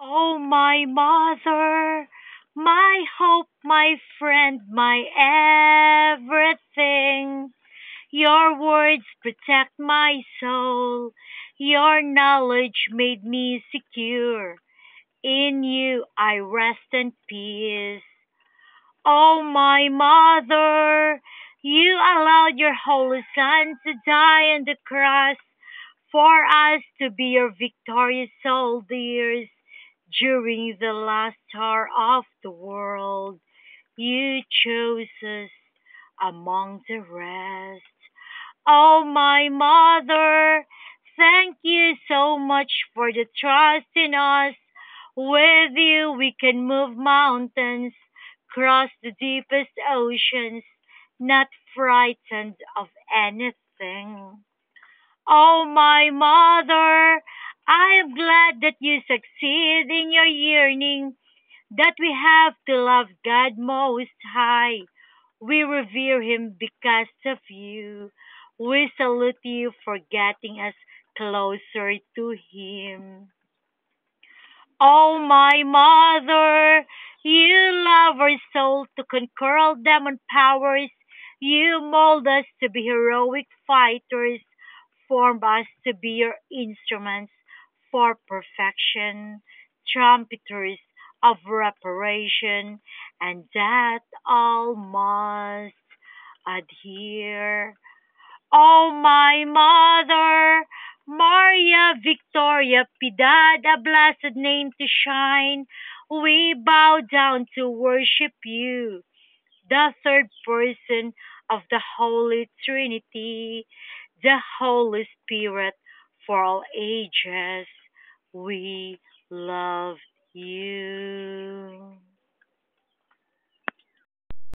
Oh, my mother, my hope, my friend, my everything. Your words protect my soul. Your knowledge made me secure. In you I rest in peace. Oh, my mother, you allowed your holy son to die on the cross for us to be your victorious soldiers during the last hour of the world. You chose us among the rest. Oh, my mother, thank you so much for the trust in us. With you, we can move mountains, cross the deepest oceans, not frightened of anything. Oh, my mother, I am glad that you succeed in your yearning, that we have to love God Most High. We revere Him because of you. We salute you for getting us closer to Him. Oh, my mother, you love our soul to conquer all demon powers. You mold us to be heroic fighters, form us to be your instruments for perfection, trumpeters of reparation, and that all must adhere. Oh, my mother, Maria Victoria Piedad, a blessed name to shine. We bow down to worship you, the third person of the Holy Trinity, the Holy Spirit for all ages. We love you.